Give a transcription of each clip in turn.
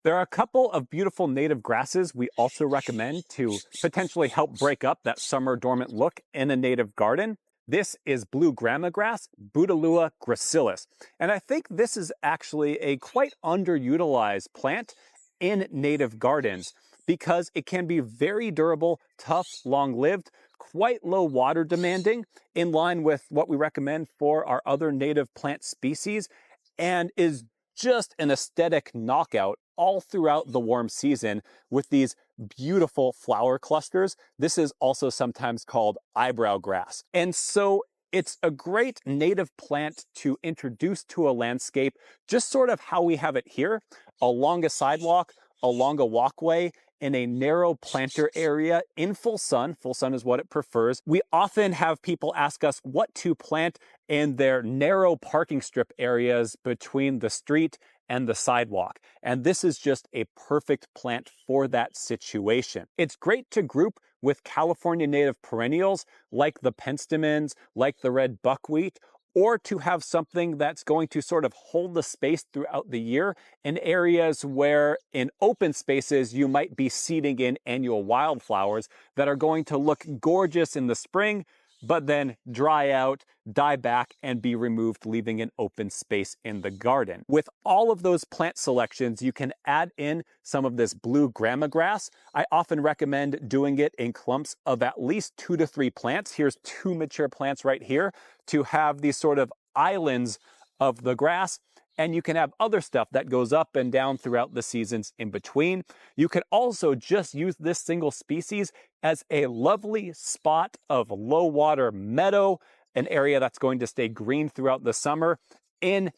There are a couple of beautiful native grasses we also recommend to potentially help break up that summer dormant look in a native garden. This is blue grama grass, Bouteloua gracilis. And I think this is actually a quite underutilized plant in native gardens because it can be very durable, tough, long-lived, quite low water demanding, in line with what we recommend for our other native plant species, and is just an aesthetic knockout all throughout the warm season with these beautiful flower clusters. This is also sometimes called eyebrow grass. And so it's a great native plant to introduce to a landscape, just sort of how we have it here, along a sidewalk, along a walkway, in a narrow planter area in full sun. Full sun is what it prefers. We often have people ask us what to plant in their narrow parking strip areas between the street and the sidewalk. And this is just a perfect plant for that situation. It's great to group with California native perennials like the penstemons, like the red buckwheat, or to have something that's going to sort of hold the space throughout the year in areas where in open spaces you might be seeding in annual wildflowers that are going to look gorgeous in the spring, but then dry out, die back, and be removed, leaving an open space in the garden. With all of those plant selections, you can add in some of this blue grama grass. I often recommend doing it in clumps of at least 2 to 3 plants. Here's 2 mature plants right here to have these sort of islands of the grass. And you can have other stuff that goes up and down throughout the seasons in between. You can also just use this single species as a lovely spot of low water meadow, an area that's going to stay green throughout the summer in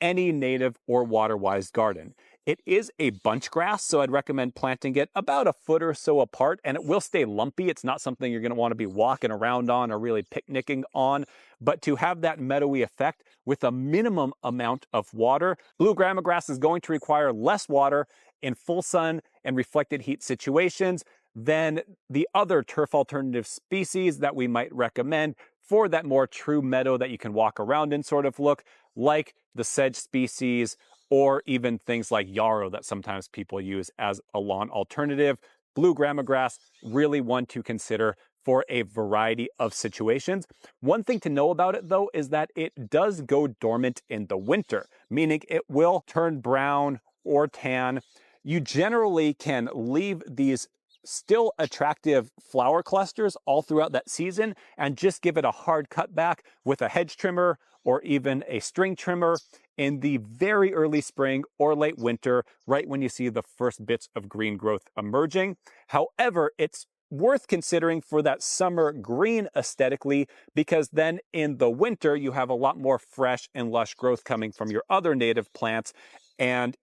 any native or water-wise garden. It is a bunch grass, so I'd recommend planting it about a foot or so apart, and it will stay lumpy. It's not something you're going to want to be walking around on or really picnicking on, but to have that meadowy effect with a minimum amount of water. Blue grama grass is going to require less water in full sun and reflected heat situations than the other turf alternative species that we might recommend for that more true meadow that you can walk around in sort of look, like the sedge species, or even things like yarrow that sometimes people use as a lawn alternative. Blue grama grass, really one to consider for a variety of situations. One thing to know about it though is that it does go dormant in the winter, meaning it will turn brown or tan. You generally can leave these still attractive flower clusters all throughout that season and just give it a hard cutback with a hedge trimmer or even a string trimmer in the very early spring or late winter, right when you see the first bits of green growth emerging. However, it's worth considering for that summer green aesthetically, because then in the winter you have a lot more fresh and lush growth coming from your other native plants, and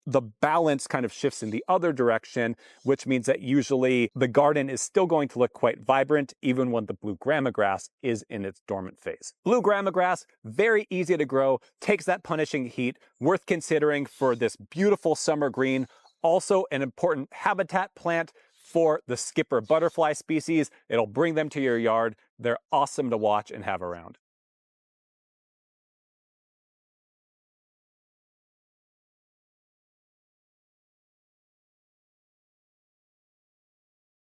the balance kind of shifts in the other direction, which means that usually the garden is still going to look quite vibrant even when the blue grama grass is in its dormant phase. Blue grama grass, very easy to grow, takes that punishing heat, worth considering for this beautiful summer green. Also an important habitat plant for the skipper butterfly species. It'll bring them to your yard. They're awesome to watch and have around.